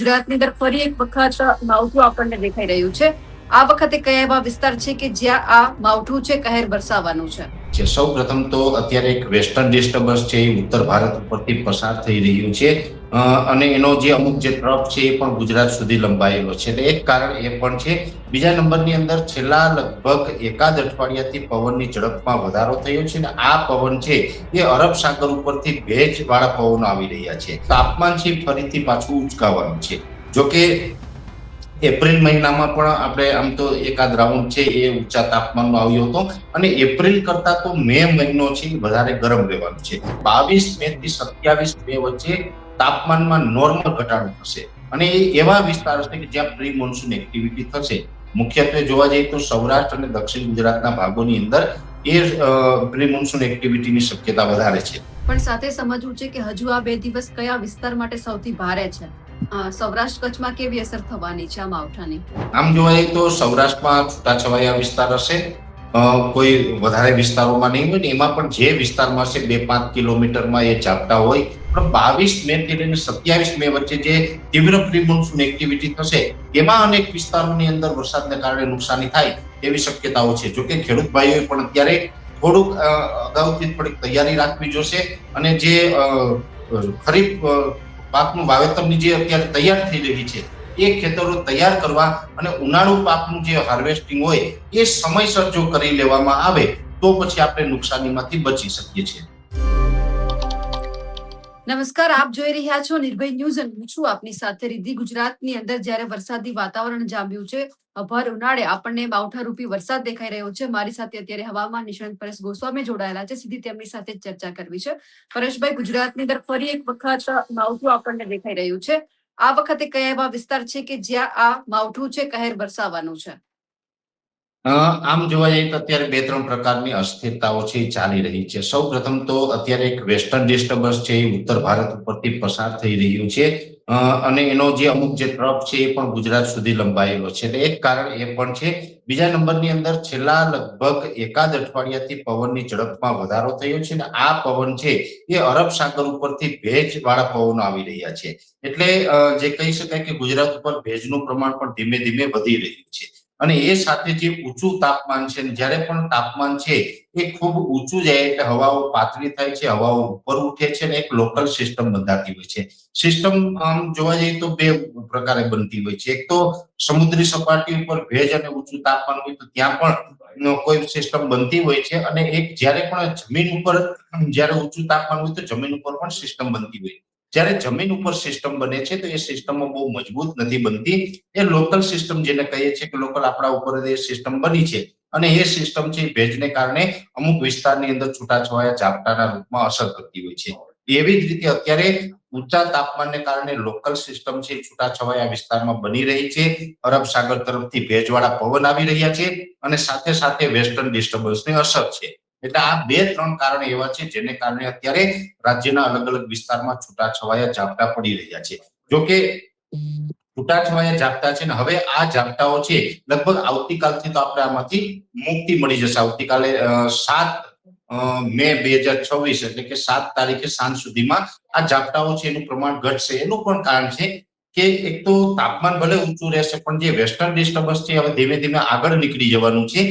ગુજરાતની અંદર ફરી એક વખત માવઠું આપણને દેખાઈ રહ્યું છે. આ વખતે કયા એવા વિસ્તાર છે કે જ્યાં આ માવઠું છે કહેર વરસાવવાનું છે? સૌ પ્રથમ તો અત્યારે એક વેસ્ટર્ન ડિસ્ટર્બન્સ છે એ ઉત્તર ભારત ઉપરથી પસાર થઈ રહ્યું છે અને એનો જે અમુક જે ટ્રફ છે એ પણ ગુજરાત સુધી લંબાયેલો છે. એટલે એક કારણ એ પણ છે. બીજા નંબરની અંદર છેલ્લા લગભગ એકાદ અઠવાડિયાથી પવનની ઝડપમાં વધારો થયો છે અને આ પવન છે એ અરબ સાગર ઉપરથી ભેજવાળા પવનો આવી રહ્યા છે. તાપમાન છે ફરીથી પાછું ઉંચકાવાનું છે. જોકે એપ્રિલ મહિનામાં પણ આપણે આમ તો એકાદ રાઉન્ડ છે એ ઊંચા તાપમાનમાં આવ્યો હતો અને એપ્રિલ કરતા તો મે મહિનો છે વધારે ગરમ રહેવાનો છે. 22 મે થી 27 મે વચ્ચે તાપમાનમાં નોર્મલ ઘટાડો થશે અને એ એવા વિસ્તાર છે કે જ્યાં પ્રી મોન્સૂન એક્ટિવિટી થશે. મુખ્યત્વે જોવા જઈએ તો સૌરાષ્ટ્ર અને દક્ષિણ ગુજરાતના ભાગોની અંદર એ પ્રી મોન્સૂન એક્ટિવિટીની શક્યતા વધારે છે. પણ સાથે સમજવું છે કે હજુ આ 2 દિવસ કયા વિસ્તાર માટે સૌથી ભારે છે? સૌરાષ્ટ્ર કચ્છમાં કેવી અસર થવાની છે આ માવઠાની? આમ જોવા જઈએ તો સૌરાષ્ટ્રમાં છૂટાછવાયા વિસ્તાર હશે, કોઈ વધારે વિસ્તારોમાં નહીં હોય ને એમાં પણ જે વિસ્તારમાં છે 2-5 કિલોમીટરમાં એ ઝાપટા હોય. પણ 22 મે થી લઈને 27 મે વચ્ચે જે તીવ્ર પ્રી મોન્સૂન એક્ટિવિટી થશે એમાં અનેક વિસ્તારોની અંદર વરસાદને કારણે નુકસાની થાય એવી શક્યતાઓ છે. જોકે ખેડૂત ભાઈઓએ પણ અત્યારે થોડુંક અગાઉથી થોડીક તૈયારી રાખવી જોશે અને જે ખરીફ પાકનું વાવેતરની જે અત્યારે તૈયાર થઈ રહી છે એ ખેતરો તૈયાર કરવા અને ઉનાળુ પાકનું જે હાર્વેસ્ટિંગ હોય એ સમયસર જો કરી લેવામાં આવે તો પછી આપણે નુકસાનીમાંથી બચી શકીએ છીએ. નમસ્કાર, આપ જોઈ રહ્યા છો નિર્ભય ન્યૂઝ અને હું છું આપની સાથે રિદ્ધિ. ગુજરાતની અંદર જ્યારે વરસાદી વાતાવરણ જામ્યું છે, ભર ઉનાળે આપણને માવઠારૂપી વરસાદ દેખાઈ રહ્યો છે. મારી સાથે અત્યારે હવામાન નિષ્ણાત પરેશ ગોસ્વામી જોડાયેલા છે. સીધી તેમની સાથે ચર્ચા કરવી છે. પરેશભાઈ, ગુજરાતની અંદર ફરી એક વખત માવઠું આપણને દેખાઈ રહ્યું છે. આ વખતે કયા એવા વિસ્તાર છે કે જ્યાં આ માવઠું છે કહેર વરસાવવાનું છે? આમ જોવા જઈએ તો અત્યારે 2-3 પ્રકારની અસ્થિરતાઓ છે એ ચાલી રહી છે. સૌ પ્રથમ તો અત્યારે એક વેસ્ટર્ન ડિસ્ટર્બન્સ છે એ ઉત્તર ભારત ઉપરથી પસાર થઈ રહ્યું છે અને એનો જે અમુક જે ટ્રફ છે એ પણ ગુજરાત સુધી લંબાયેલો છે. એટલે એક કારણ એ પણ છે. બીજા નંબરની અંદર છેલ્લા લગભગ એકાદ અઠવાડિયાથી પવનની ઝડપમાં વધારો થયો છે અને આ પવન છે એ અરબ સાગર ઉપરથી ભેજવાળા પવનો આવી રહ્યા છે. એટલે જે કહી શકાય કે ગુજરાત ઉપર ભેજનું પ્રમાણ પણ ધીમે ધીમે વધી રહ્યું છે અને એ સાથે જે ઊંચું તાપમાન છે, જ્યારે પણ તાપમાન છે એ ખૂબ ઊંચું જાય એટલે હવાઓ પાતળી થાય છે, હવાઓ ઉપર ઉઠે છે અને એક લોકલ સિસ્ટમ બંધાતી હોય છે. સિસ્ટમ આમ જોવા જઈએ તો 2 પ્રકારે બનતી હોય છે. એક તો સમુદ્રી સપાટી ઉપર ભેજ અને ઊંચું તાપમાન હોય તો ત્યાં પણ કોઈ સિસ્ટમ બનતી હોય છે અને એક જ્યારે પણ જમીન ઉપર જ્યારે ઊંચું તાપમાન હોય તો જમીન ઉપર પણ સિસ્ટમ બનતી હોય. જ્યારે જમીન ઉપર સિસ્ટમ બને છે તો એ સિસ્ટમો બહુ મજબૂત નથી બનતી. એ લોકલ સિસ્ટમ જેને કહીએ છીએ કે લોકલ આપણા ઉપર એ સિસ્ટમ બની છે અને એ સિસ્ટમ છે ભેજને કારણે અમુક વિસ્તારની અંદર છૂટાછવાયા ઝાપટાના રૂપમાં અસર કરતી હોય છે. એવી જ રીતે અત્યારે ઊંચા તાપમાનને કારણે લોકલ સિસ્ટમ છે છૂટાછવાયા વિસ્તારમાં બની રહી છે. અરબ સાગર તરફથી ભેજવાળા પવન આવી રહ્યા છે અને સાથે સાથે વેસ્ટર્ન ડિસ્ટર્બન્સની અસર છે. એટલે આ 2-3 કારણો એવા છે જેને કારણે અત્યારે રાજ્યના અલગ અલગ વિસ્તારમાં છૂટાછવાયા ઝાપટા પડી રહ્યા છે. જોકે છૂટાછવાયા ઝાપટા છે ને હવે આ ઝાપટાઓ છે લગભગ આવતીકાલથી તો આપણે આમાંથી મુક્તિ મળી જશે. આવતીકાલે 7 મે 2026 એટલે કે 7 તારીખે સાંજ સુધીમાં આ ઝાપટાઓ છે એનું પ્રમાણ ઘટશે. એનું પણ કારણ છે કે એક તો તાપમાન ભલે ઊંચું રહેશે પણ જે વેસ્ટર્ન ડિસ્ટર્બન્સ છે હવે ધીમે ધીમે આગળ નીકળી જવાનું છે.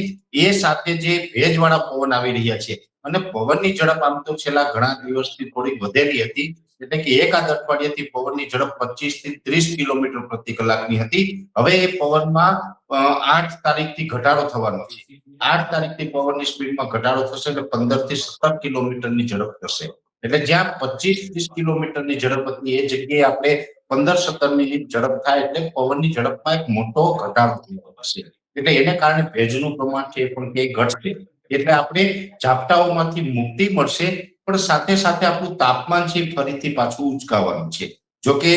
એ સાથે જે ભેજવાળા પવન આવી રહ્યા છે અને પવનની ઝડપ આમ તો છેલ્લા ઘણા દિવસથી થોડી વધેલી હતી. એટલે કે એકાદ અઠવાડિયાથી પવનની ઝડપ 25 થી 30 કિલોમીટર પ્રતિ કલાકની હતી. હવે એ પવનમાં 8 તારીખથી ઘટાડો થવાનો છે. 8 તારીખથી પવનની સ્પીડમાં ઘટાડો થશે એટલે 15 થી 17 કિલોમીટરની ઝડપ થશે. એટલે જ્યાં 25-30 કિલોમીટરની ઝડપ હતી એ જગ્યાએ આપણે 15-17 ની ઝડપ થાય એટલે પવનની ઝડપમાં એક મોટો ઘટાડો થશે. એટલે એને કારણે ભેજનું પ્રમાણ છે એ પણ ક્યાંય ઘટશે. એટલે આપણે ઝાપટાઓમાંથી મુક્તિ મળશે પણ સાથે સાથે આપણું તાપમાન છે ફરીથી પાછું ઉંચકાવાનું છે. જોકે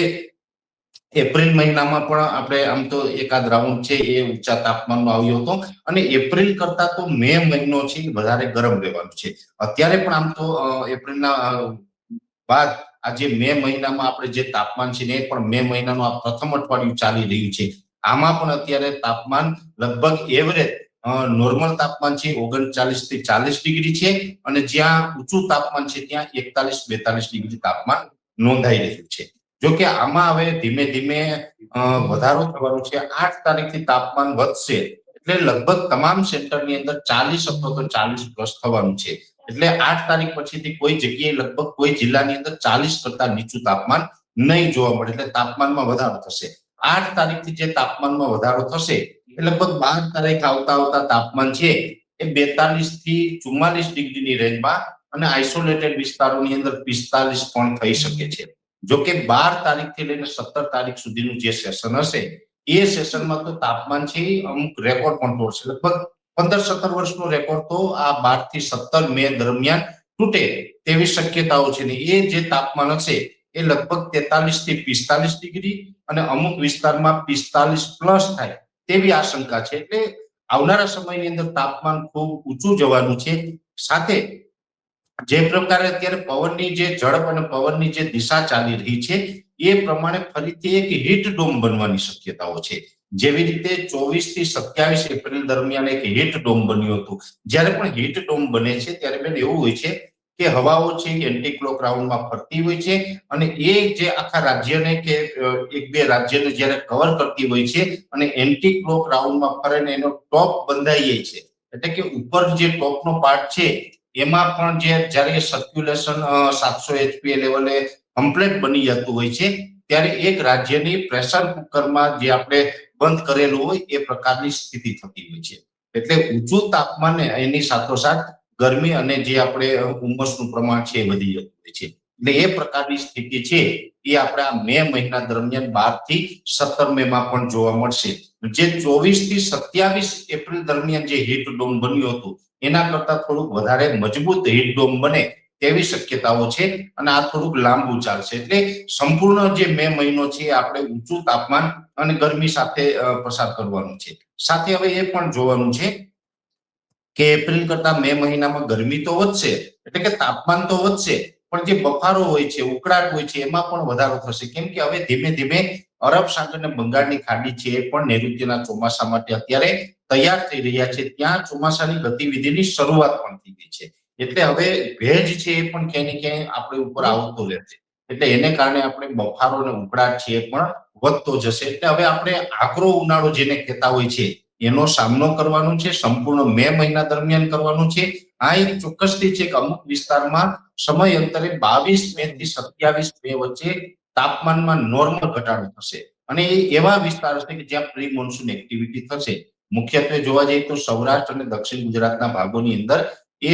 એપ્રિલ મહિનામાં પણ આપણે આમ તો એકાદ રાઉન્ડ છે એ ઊંચા તાપમાનમાં આવ્યો હતો અને એપ્રિલ કરતા તો મે મહિનો છે વધારે ગરમ રહેવાનો છે. અત્યારે પણ આમ તો એપ્રિલના બાદ આજે મે મહિનામાં આપણે જે તાપમાન છે એ પણ મે મહિનાનું આ પ્રથમ અઠવાડિયું ચાલી રહ્યું છે. આમાં પણ અત્યારે તાપમાન લગભગ એવરેજ નોર્મલ તાપમાન છે 39 થી 40 ડિગ્રી છે અને જ્યાં ઊંચું તાપમાન છે ત્યાં 41-42 ડિગ્રી તાપમાન નોંધાઈ રહ્યું છે. જો કે આમાં હવે ધીમે ધીમે વધારો થવાનો છે. 8 તારીખથી તાપમાન વધશે એટલે લગભગ તમામ સેન્ટરની અંદર 40 અથવા તો 40 પ્લસ થવાનું છે. એટલે 8 તારીખ પછીથી કોઈ જગ્યાએ લગભગ કોઈ જિલ્લાની અંદર 40 કરતા નીચું તાપમાન નહીં જોવા મળે, એટલે તાપમાનમાં વધારો થશે. 8 તારીખથી જે તાપમાનમાં વધારો થશે એ લગભગ 12 તારીખ આવતા તાપમાન છે એ 42 થી 44 ડિગ્રીની રેન્જમાં અને આઇસોલેટેડ વિસ્તારોની અંદર 45 પણ થઈ શકે છે. જો કે 12 તારીખથી લઈને 17 તારીખ સુધીનું જે સેશન હશે એ સેશનમાં તો તાપમાન છે અમુક રેકોર્ડ પણ તોડશે. લગભગ 15-17 વર્ષનો રેકોર્ડ તો આ 12 થી 17 મે દરમિયાન તૂટે તેવી શક્યતાઓ છે. ને એ જે તાપમાન હશે એ લગભગ 43 થી 45 ડિગ્રી અને અમુક વિસ્તારમાં 45 પ્લસ થાય તેવી આશંકા છે. એટલે આવનારા સમયની અંદર તાપમાન ખૂબ ઊંચું જવાનું છે. સાથે જે પ્રકારે અત્યારે પવનની જે ઝડપ અને પવનની જે દિશા ચાલી રહી છે એ પ્રમાણે ફરીથી એક હીટ ડોમ બનવાની શક્યતાઓ છે. જેવી રીતે 24 થી 27 એપ્રિલ દરમિયાન એક હીટ ડોમ બન્યું હતું. જ્યારે પણ હીટ ડોમ બને છે ત્યારે બેન એવું હોય છે કે હવાઓ છે એન્ટી ક્લોક રાઉન્ડમાં ફરતી હોય છે અને એ જે આખા રાજ્યને કે એક બે રાજ્યને જ્યારે કવર કરતી હોય છે અને એન્ટી ક્લોક રાઉન્ડમાં ફરે ને એનો ટોપ બંધાઈ છે, એટલે કે ઉપર જે ટોપનો પાર્ટ છે એમાં પણ જે જ્યારે સર્ક્યુલેશન 700 એચપીએ લેવલે કમ્પ્લીટ બની જતું હોય છે ત્યારે એક રાજ્યની પ્રેશર કુકરમાં જે આપણે બંધ કરેલું હોય એ પ્રકારની સ્થિતિ થતી હોય છે. એટલે ઊંચું તાપમાન એની સાથોસાથ ગરમી અને જે આપણે ઉમસનું પ્રમાણ છે એ વધી જતું હોય છે. એટલે એ પ્રકારની સ્થિતિ છે એ આપણે આ મે મહિના દરમિયાન 12 થી 17 મે માં પણ જોવા મળશે. જે 24 થી 27 એપ્રિલ દરમિયાન જે હીટ ડોમ બન્યું હતું એના કરતા થોડુંક વધારે મજબૂત હીટ ડોમ બને તેવી શક્યતાઓ છે અને આ થોડુંક લાંબુ ચાલશે. એટલે સંપૂર્ણ જે મે મહિનો છે આપણે ઊંચું તાપમાન અને ગરમી સાથે પસાર કરવાનું છે. સાથે હવે એ પણ જોવાનું છે કે એપ્રિલ કરતા મે મહિનામાં ગરમી તો વધશે, એટલે કે તાપમાન તો વધશે, પણ જે બફારો હોય છે, ઉકળાટ હોય છે એમાં પણ વધારો થશે. કેમ કે હવે ધીમે ધીમે અરબ સાગર અને બંગાળની ખાડી છે એ પણ નૈઋત્યના ચોમાસા માટે અત્યારે તૈયાર થઈ રહ્યા છે. ત્યાં ચોમાસાની ગતિવિધિની શરૂઆત પણ થઈ ગઈ છે. એટલે હવે ભેજ છે એ પણ ક્યાંય ને ક્યાંય આપણે ઉપર આવતો રહેશે. એટલે એને કારણે આપણે બફારો અને ઉકળાટ છે એ પણ વધતો જશે. એટલે હવે આપણે આકરો ઉનાળો જેને કહેતા હોય છે એનો સામનો કરવાનો છે, સંપૂર્ણ મે મહિના દરમિયાન કરવાનું છે. આ એક ચોક્કસથી છે કે અમુક વિસ્તારમાં સમય અંતરે 22 મે થી 27 મે વચ્ચે તાપમાનમાં નોર્મલ ઘટાડો થશે અને એ એવા વિસ્તાર છે કે જ્યાં પ્રી મોન્સૂન એક્ટિવિટી થશે. મુખ્યત્વે જોવા જઈએ તો સૌરાષ્ટ્ર અને દક્ષિણ ગુજરાતના ભાગોની અંદર એ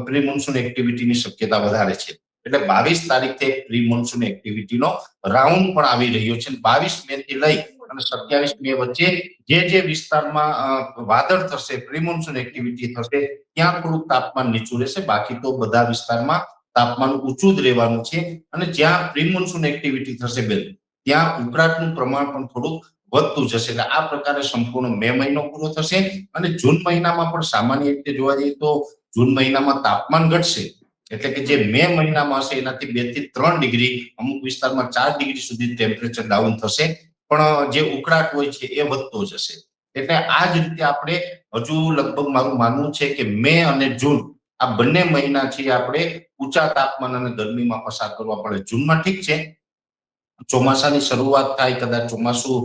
પ્રી મોન્સૂન એક્ટિવિટીની શક્યતા વધારે છે. એટલે 22 તારીખથી પ્રી મોન્સૂન એક્ટિવિટીનો રાઉન્ડ પણ આવી રહ્યો છે. 22 મે થી લઈ અને 27 મે વચ્ચે જે વિસ્તારમાં વાદળ થશે, પ્રી મોન્સૂન એક્ટિવિટી થશે ત્યાં થોડુંક તાપમાન નીચું રહેશે. બાકી તો બધા વિસ્તારમાં તાપમાન ઊંચું જ રહેવાનું છે. અને જ્યાં પ્રી મોન્સૂન એક્ટિવિટી થશે બેન ત્યાં ઉકળાટનું પ્રમાણ પણ થોડુંક વધતું જશે. એટલે આ પ્રકારે સંપૂર્ણ મે મહિનો પૂરો થશે અને જૂન મહિનામાં પણ સામાન્ય રીતે જોવા જઈએ તો જૂન મહિનામાં તાપમાન ઘટશે. એટલે કે જે મે મહિનામાં હશે એનાથી 2 થી 3 ડિગ્રી, અમુક વિસ્તારમાં 4 ડિગ્રી સુધી ટેમ્પરેચર ડાઉન થશે, પણ જે ઉકળાટ હોય છે એ વધતો જશે. એટલે આ જ રીતે આપણે હજુ લગભગ મારું માનવું છે કે મે અને જૂન આ બંને મહિના છે આપણે ઊંચા તાપમાન અને ગરમીમાં પસાર કરવા પડે. જૂનમાં ઠીક છે ચોમાસાની શરૂઆત થાય, કદાચ ચોમાસું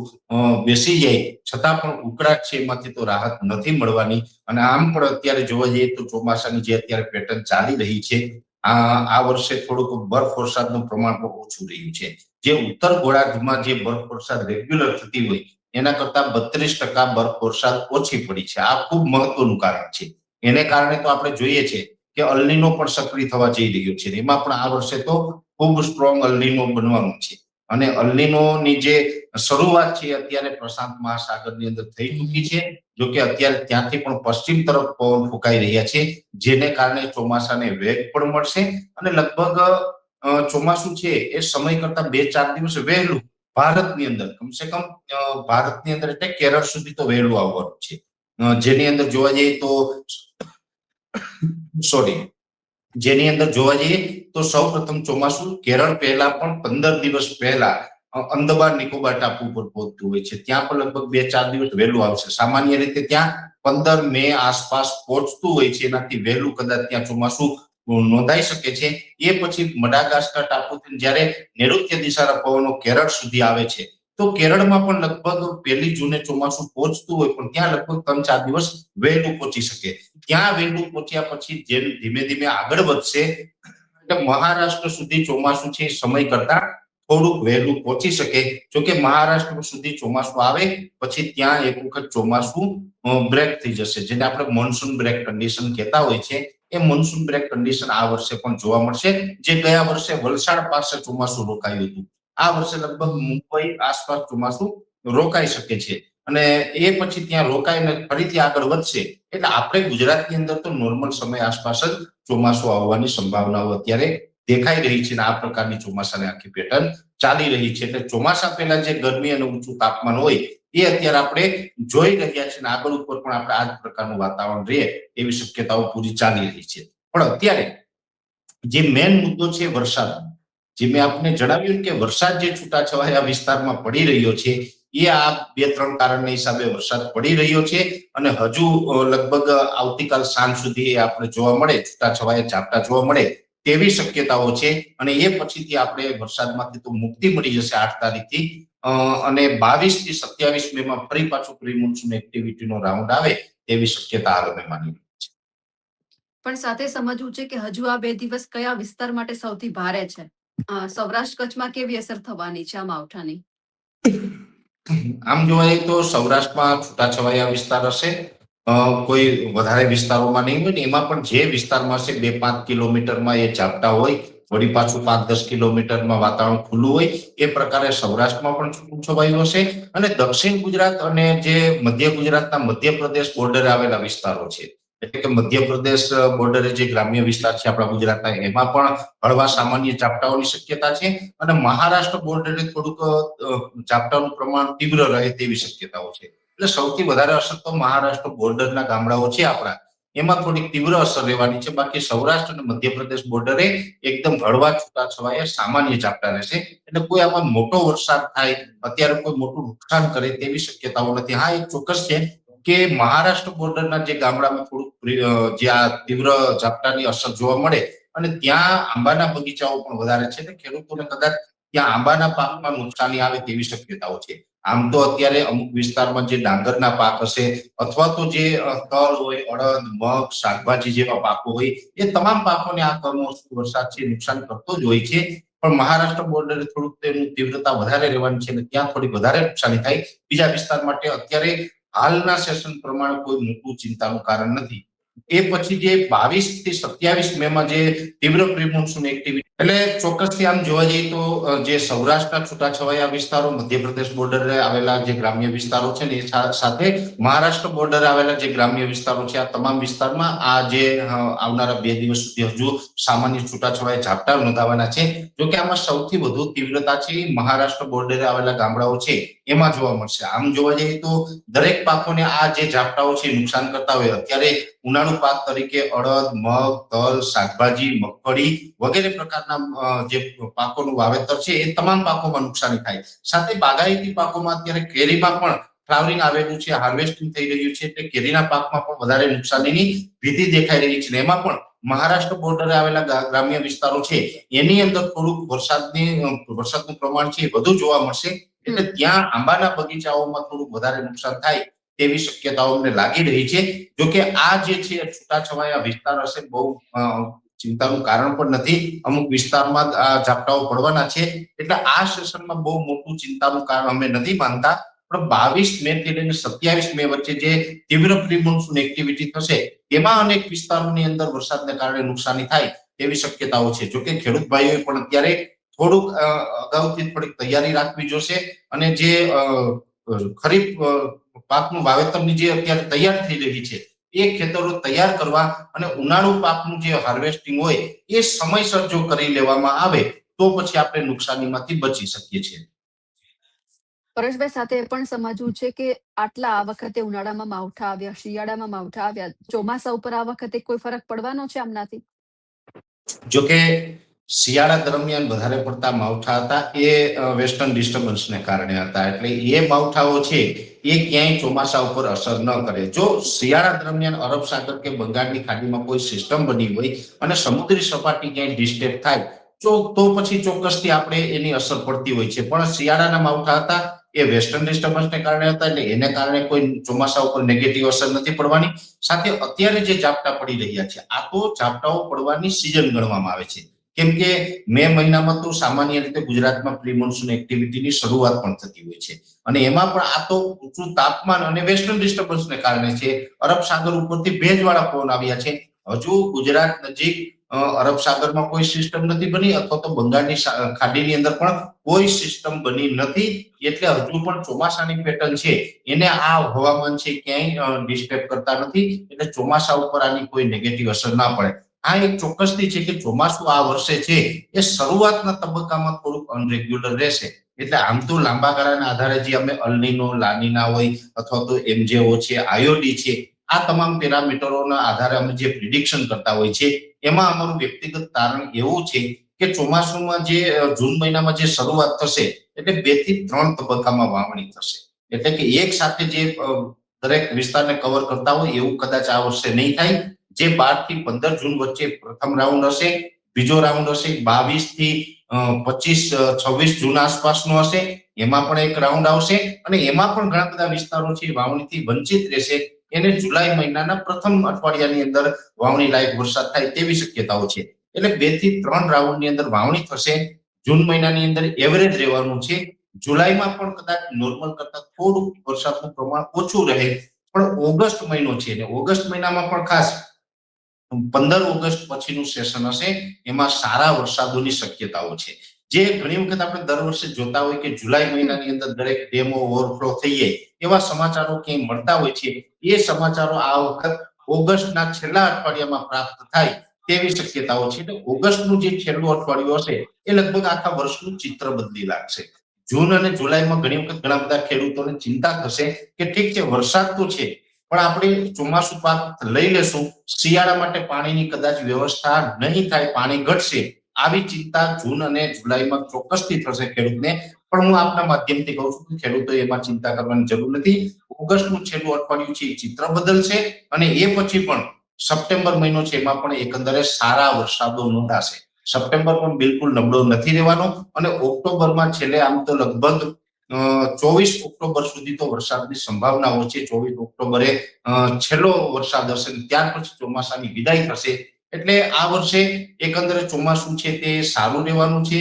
બેસી જાય છતાં પણ ઉકળાટ છે એમાંથી તો રાહત નથી મળવાની. અને આમ પણ અત્યારે જોવા જઈએ તો ચોમાસાની જે અત્યારે પેટર્ન ચાલી રહી છે આ વર્ષે થોડુંક બરફ વરસાદનું પ્રમાણ પણ ઓછું રહ્યું છે. જે ઉત્તર ગોળાર્ધમાં જે બરફ વરસાદ રેગ્યુલર થતી હોય એના કરતા 32% બરફ વરસાદ ઓછી પડી છે. આ ખૂબ મહત્વનું કારણ છે. એને કારણે તો આપણે જોઈએ છે કે અલ્નીનો પણ સક્રિય થવા જઈ રહ્યો છે. એમાં પણ આ વર્ષે તો ખૂબ સ્ટ્રોંગ અલ્નીનો બનવાનું છે. અને અલ્નીનોની જે શરૂઆત છે અત્યારે પ્રશાંત મહાસાગરની અંદર થઈ ચૂકી છે. જો કે અત્યારે ત્યાંથી પણ પશ્ચિમ તરફ પવન ફૂંકાઈ રહ્યા છે, જેને કારણે ચોમાસાને વેગ પણ મળશે અને લગભગ ચોમાસું છે એ સમય કરતા 2-4 દિવસ વહેલું ભારતની અંદર કમસે કમ ભારતની અંદર એટલે કેરળ સુધી તો વહેલું આવવાનું છે. જેની અંદર જોવા જઈએ તો જેની અંદર જોવા જઈએ તો સૌપ્રથમ ચોમાસું કેરળ પહેલા પણ 15 દિવસ પહેલા અંદમાન નિકોબાર ટાપુ પર પહોંચતું હોય છે. ત્યાં પણ લગભગ 2-4 દિવસ વહેલું આવશે. સામાન્ય રીતે ત્યાં 15 મે આસપાસ પહોંચતું હોય છે. એનાથી વહેલું કદાચ ત્યાં ચોમાસું નોંધાઈ શકે છે. એ પછી મડાગાસ્કર ટાપુથી જ્યારે નૈઋત્ય દિશાના પવનો કેરળ સુધી આવે છે, તો કેરળમાં પણ લગભગ 1 જૂને ચોમાસું પહોંચતું હોય, પણ ત્યાં લગભગ 3-4 દિવસ વહેલું પહોંચી શકે. ત્યાં વહેલું પહોંચ્યા પછી જેમ ધીમે ધીમે આગળ વધશે, એટલે મહારાષ્ટ્ર સુધી ચોમાસું છે સમય કરતા થોડુંક વહેલું પહોંચી શકે. જોકે મહારાષ્ટ્ર સુધી ચોમાસું આવે પછી ત્યાં એક વખત ચોમાસું બ્રેક થઈ જશે, જેને આપણે મોન્સૂન બ્રેક કન્ડિશન કહેતા હોય છે. એ મોન્સૂન બ્રેક કન્ડિશન આ વર્ષે પણ જોવા મળશે, જે ગયા વર્ષે વલસાડ પાસે ચોમાસું રોકાયું હતું. આ વર્ષે લગભગ મુંબઈ આસપાસ ચોમાસું રોકાઈ શકે છે, અને એ પછી ત્યાં રોકાઈને ફરીથી આગળ વધશે. એટલે આપણે ગુજરાતની અંદર તો નોર્મલ સમય આસપાસ જ ચોમાસું આવવાની સંભાવનાઓ અત્યારે દેખાઈ રહી છે, અને આ પ્રકારની ચોમાસાની આખી પેટર્ન ચાલી રહી છે. એટલે ચોમાસા પહેલા જે ગરમી અને ઊંચું તાપમાન હોય એ અત્યારે આપણે જોઈ રહ્યા છીએ, અને આગળ ઉપર પણ આપણે આ જ પ્રકારનું વાતાવરણ રહે એવી શક્યતાઓ પૂરી ચાલી રહી છે. પણ અત્યારે જે મેઇન મુદ્દો છે વરસાદ, જે મેં આપને જણાવ્યું કે વરસાદ જે છૂટાછવાયા વિસ્તારમાં પડી રહ્યો છે, એ આ 2-3 કારણના હિસાબે વરસાદ પડી રહ્યો છે, અને હજુ લગભગ આવતીકાલ સાંજ સુધી આપણે જોવા મળે, છૂટાછવાયા ઝાપટા જોવા મળે તેવી શક્યતાઓ છે. અને એ પછીથી આપણે વરસાદમાંથી તો મુક્તિ મળી જશે 8 તારીખથી, અને 22 થી 27 મે માં ફરી પાછું પ્રી મોન્સૂન એક્ટિવિટીનો રાઉન્ડ આવે તેવી શક્યતા હાલ અમે માની. પણ સાથે સમજવું છે કે હજુ આ 2 દિવસ કયા વિસ્તાર માટે સૌથી ભારે છે? સૌરાષ્ટ્ર કચ્છમાં કેવી અસર થવાની છે આ માવઠાની? આમ જોવા જઈએ તો સૌરાષ્ટ્રમાં છૂટાછવાયા વિસ્તાર હશે, કોઈ વધારે વિસ્તારોમાં નહીં હોય ને, એમાં પણ જે વિસ્તારમાં હશે 2-5 કિલોમીટરમાં એ ઝાપટા હોય, વળી પાછું 5-10 કિલોમીટરમાં વાતાવરણ ખુલ્લું હોય, એ પ્રકારે સૌરાષ્ટ્રમાં પણ છૂટું છવાયું હશે. અને દક્ષિણ ગુજરાત અને જે મધ્ય ગુજરાતના મધ્યપ્રદેશ બોર્ડરે આવેલા વિસ્તારો છે, એટલે કે મધ્યપ્રદેશ બોર્ડરે જે ગ્રામ્ય વિસ્તાર છે આપણા ગુજરાતના, એમાં પણ હળવા સામાન્ય ઝાપટાઓની શક્યતા છે. અને મહારાષ્ટ્ર બોર્ડરે થોડુંક ઝાપટાનું પ્રમાણ તીવ્ર રહે તેવી શક્યતાઓ છે. એટલે સૌથી વધારે અસર તો મહારાષ્ટ્ર બોર્ડરના ગામડાઓ છે આપણા, એમાં થોડીક તીવ્ર અસર રહેવાની છે. બાકી સૌરાષ્ટ્ર અને મધ્યપ્રદેશ બોર્ડરે એકદમ હળવા છૂટાછવાયા સામાન્ય ઝાપટા રહેશે. એટલે કોઈ આમાં મોટો વરસાદ થાય, અત્યારે કોઈ મોટું નુકસાન કરે તેવી શક્યતાઓ નથી. હા, એક ચોક્કસ છે કે મહારાષ્ટ્ર બોર્ડરના જે ગામડામાં થોડુંક જે આ તીવ્ર ઝાપટાની અસર જોવા મળે, અને ત્યાં આંબાના બગીચાઓ પણ વધારે છે, એટલે ખેડૂતોને કદાચ ત્યાં આંબાના પાકમાં નુકસાની આવે તેવી શક્યતાઓ છે. આમ તો અત્યારે અમુક વિસ્તારમાં જે ડાંગરના પાક હશે, અથવા તો જે તલ હોય, અડદ, મગ, શાકભાજી જેવા પાકો હોય, એ તમામ પાકોને આ કમોસમી વરસાદ છે નુકસાન કરતો જ હોય છે. પણ મહારાષ્ટ્ર બોર્ડરે થોડુંક તેની તીવ્રતા વધારે રહેવાની છે, અને ત્યાં થોડી વધારે નુકસાની થાય. બીજા વિસ્તાર માટે અત્યારે હાલના સેશન પ્રમાણે કોઈ મોટું ચિંતાનું કારણ નથી. એ પછી જે 22 થી 27 મે માં જે તીવ્ર પ્રી મોન્સૂન એક્ટિવિટી, એટલે ચોક્કસથી આમ જોવા જઈએ તો જે સૌરાષ્ટ્રના છૂટાછવાયા વિસ્તારો, મધ્યપ્રદેશ બોર્ડરે આવેલા જે ગ્રામ્ય વિસ્તારો છે ને, એ સાથે મહારાષ્ટ્ર બોર્ડરે આવેલા જે ગ્રામ્ય વિસ્તારો છે, આ તમામ વિસ્તારમાં આ જે આવનારા 2 દિવસ સુધી હજુ સામાન્ય છૂટાછવાયા ઝાપટા નોંધાવાના છે. જોકે આમાં સૌથી વધુ તીવ્રતા છે મહારાષ્ટ્ર બોર્ડરે આવેલા ગામડાઓ છે એમાં જોવા મળશે. આમ જોવા જઈએ તો દરેક પાકોને આ જે ઝાપટાઓ છે નુકસાન કરતા હોય. અત્યારે ઉનાળુ પાક તરીકે અડદ, મગ, તલ, શાકભાજી, મગફળી વગેરે પ્રકારના જે પાકોનું વાવેતર છે, એ તમામ પાકોમાં નુકસાની થાય. સાથે બાગાયતી પાકોમાં અત્યારે કેરીમાં પણ ફ્લાવરિંગ આવેલું છે, હાર્વેસ્ટિંગ થઈ રહ્યું છે, એટલે કેરીના પાકમાં પણ વધારે નુકસાનીની ભીતિ દેખાઈ રહી છે. એમાં પણ મહારાષ્ટ્ર બોર્ડરે આવેલા ગ્રામ્ય વિસ્તારો છે, એની અંદર થોડુંક વરસાદનું પ્રમાણ છે વધુ જોવા મળશે. એટલે ત્યાં આંબાના બગીચાઓમાં થોડુંક વધારે નુકસાન થાય તેવી શક્યતાઓ અમને લાગી રહી છે. જોકે આ જે છે છૂટાછવાયા વિસ્તાર હશે, બહુ ચિંતાનું કારણ પણ નથી. અમુક વિસ્તારમાં આ ઝાપટાઓ પડવાના છે, એટલે આ સેશનમાં બહુ મોટું ચિંતાનું કારણ અમે નથી માનતા. પણ 22 મે થી લઈને 27 મે વચ્ચે જે તીવ્ર પ્રી મોન્સૂન એક્ટિવિટી થશે, એમાં અનેક વિસ્તારોની અંદર વરસાદને કારણે નુકસાની થાય તેવી શક્યતાઓ છે. જોકે ખેડૂત ભાઈઓએ પણ અત્યારે થોડુંક અગાઉથી થોડીક તૈયારી રાખવી જોશે, અને જે ખરીફ પાકનું વાવેતરની જે અત્યારે તૈયાર થઈ રહી છે, એ ખેતરો તૈયાર કરવા અને ઉનાળુ પાકનું જે હાર્વેસ્ટિંગ હોય એ સમયસર જો કરી લેવામાં આવે તો પછી આપણે નુકસાનીમાંથી બચી શકીએ છીએ. પરેશભાઈ, સાથે એ પણ સમજવું છે કે આટલા આ વખતે ઉનાળામાં માવઠા આવ્યા, શિયાળામાં માવઠા આવ્યા, ચોમાસા ઉપર આ વખતે કોઈ ફરક પડવાનો છે આમનાથી? જોકે શિયાળા દરમિયાન વધારે પડતા માવઠા હતા એ વેસ્ટર્ન ડિસ્ટર્બન્સને કારણે હતા. એટલે એ માવઠાઓ છે એ ક્યાંય ચોમાસા ઉપર અસર ન કરે. જો શિયાળા દરમિયાન અરબ સાગર કે બંગાળની ખાડીમાં કોઈ સિસ્ટમ બની હોય અને સમુદ્રી સપાટી ક્યાંય ડિસ્ટર્બ થાય તો પછી ચોક્કસથી આપણે એની અસર પડતી હોય છે. પણ શિયાળાના માવઠા હતા એ વેસ્ટર્ન ડિસ્ટર્બન્સને કારણે હતા, એટલે એને કારણે કોઈ ચોમાસા ઉપર નેગેટિવ અસર નથી પડવાની. સાથે અત્યારે જે ઝાપટા પડી રહ્યા છે આ તો ઝાપટાઓ પડવાની સિઝન ગણવામાં આવે છે. કેમ કે મે મહિનામાં તો સામાન્ય રીતે ગુજરાતમાં પ્રી મોન્સૂન એક્ટિવિટીની શરૂઆત પણ થતી હોય છે અને એમાં પણ આ તો ઊંચું તાપમાન અને વેસ્ટર્ન ડિસ્ટર્બન્સને કારણે છે. અરબ સાગર ઉપરથી ભેજવાળા પવન આવ્યા છે. હજુ ગુજરાત નજીક અરબ સાગરમાં કોઈ સિસ્ટમ નથી બની અથવા તો બંગાળની ખાડીની અંદર પણ કોઈ સિસ્ટમ બની નથી. એટલે હજુ પણ ચોમાસાની પેટર્ન છે એને આ હવામાન છે ક્યાંય ડિસ્ટર્બ કરતા નથી. એટલે ચોમાસા ઉપર આની કોઈ નેગેટિવ અસર ના પડે. આ એક ચોક્કસથી છે કે ચોમાસું આ વર્ષે છે એ શરૂઆતના તબક્કામાં થોડુંક અનરેગ્યુલર રહેશે. એટલે આમ તો લાંબા ગાળાના આધારે જે અમે અલ્નીનો, લાનીના હોય અથવા તો એમજેઓ છે, આઈઓડી છે, આ તમામ પેરામીટરોના આધારે અમે જે પ્રિડિક્શન કરતા હોય છે એમાં અમારું વ્યક્તિગત તારણ એવું છે કે ચોમાસુમાં જે જૂન મહિનામાં જે શરૂઆત થશે એટલે 2 થી 3 તબક્કામાં વાવણી થશે. એટલે કે એક સાથે જે દરેક વિસ્તારને કવર કરતા હોય એવું કદાચ આ વર્ષે નહીં થાય. જે 12 થી 15 જૂન વચ્ચે પ્રથમ રાઉન્ડ હશે, બીજો રાઉન્ડ હશે 22 થી 25-26 જૂન આસપાસનો હશે, એમાં પણ એક રાઉન્ડ આવશે અને એમાં પણ ઘણા બધા વિસ્તારો છે વાવણીથી વંચિત રહેશે. એને જુલાઈ મહિનાના પ્રથમ અઠવાડિયાની અંદર વાવણી લાયક વરસાદ થાય તેવી શક્યતાઓ છે. એટલે 2 થી 3 રાઉન્ડની અંદર વાવણી થશે. જૂન મહિનાની અંદર એવરેજ રહેવાનું છે. જુલાઈમાં પણ કદાચ નોર્મલ કરતા થોડું વરસાદનું પ્રમાણ ઓછું રહે. પણ ઓગસ્ટ મહિનો છે ને ઓગસ્ટ મહિનામાં પણ ખાસ 15 ઓગસ્ટ પછીનું સેશન હશે એમાં સારા વરસાદોની શક્યતાઓ છે. જે ઘણી વખત આપણે દર વર્ષે જોતા હોય કે જુલાઈ મહિનાની અંદર દરેક ડેમો ઓવરફ્લો થઈ જાય એવા સમાચારો ક્યાંય મળતા હોય છે. એ સમાચારો આ વખત ઓગસ્ટના છેલ્લા અઠવાડિયામાં પ્રાપ્ત થાય તેવી શક્યતાઓ છે. એટલે ઓગસ્ટનું જે છેલ્લું અઠવાડિયું હશે એ લગભગ આખા વર્ષનું ચિત્ર બદલી લાગશે. જૂન અને જુલાઈમાં ઘણી વખત ઘણા બધા ખેડૂતોને ચિંતા થશે કે ઠીક છે વરસાદ તો છે પણ આપણે ચોમાસું પાક લઈ લેશું, શિયાળા માટે પાણીની કદાચ વ્યવસ્થા નહીં થાય, પાણી ઘટશે, આવી ચિંતા જૂન અને જુલાઈમાં ચોક્કસથી થશે ખેડૂતને. પણ હું આપના માધ્યમથી કહું છું કે ખેડૂતોએ એમાં ચિંતા કરવાની જરૂર નથી. ઓગસ્ટનું છેલ્લું અઠવાડિયું છે એ ચિત્ર બદલશે અને એ પછી પણ સપ્ટેમ્બર મહિનો છે એમાં પણ એકંદરે સારા વરસાદો નોંધાશે. સપ્ટેમ્બર પણ બિલકુલ નબળો નથી રહેવાનો અને ઓક્ટોબરમાં છેલ્લે આમ તો લગભગ 24 ઓક્ટોબર સુધી તો વરસાદની સંભાવનાઓ છે. 24 ઓક્ટોબરે છેલ્લો વરસાદ હશે, ત્યાર પછી ચોમાસાની વિદાય થશે. એટલે આ વર્ષે એકંદરે ચોમાસું છે તે સારું રહેવાનું છે.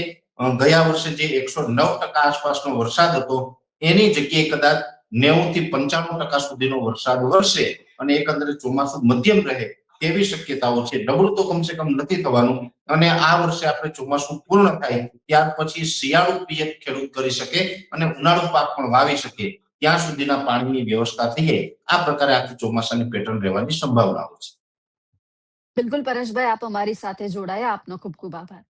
ગયા વર્ષે જે 109% આસપાસનો વરસાદ હતો એની જગ્યાએ કદાચ 90 થી 95% સુધીનો વરસાદ વરસે અને એકંદરે ચોમાસું મધ્યમ રહે તેવી શક્યતાઓ છે. નબળું તો કમસે કમ નથી થવાનું અને આ વર્ષે આપણે ચોમાસું પૂર્ણ થાય ત્યાર પછી શિયાળુ પિયત ખેડૂત કરી શકે અને ઉનાળુ પાક પણ વાવી શકે ત્યાં સુધીના પાણીની વ્યવસ્થા થઈ જાય. આ પ્રકારે આખી ચોમાસાની પેટર્ન રહેવાની સંભાવનાઓ છે. બિલકુલ પરેશભાઈ, આપ અમારી સાથે જોડાયા, આપનો ખૂબ ખૂબ આભાર.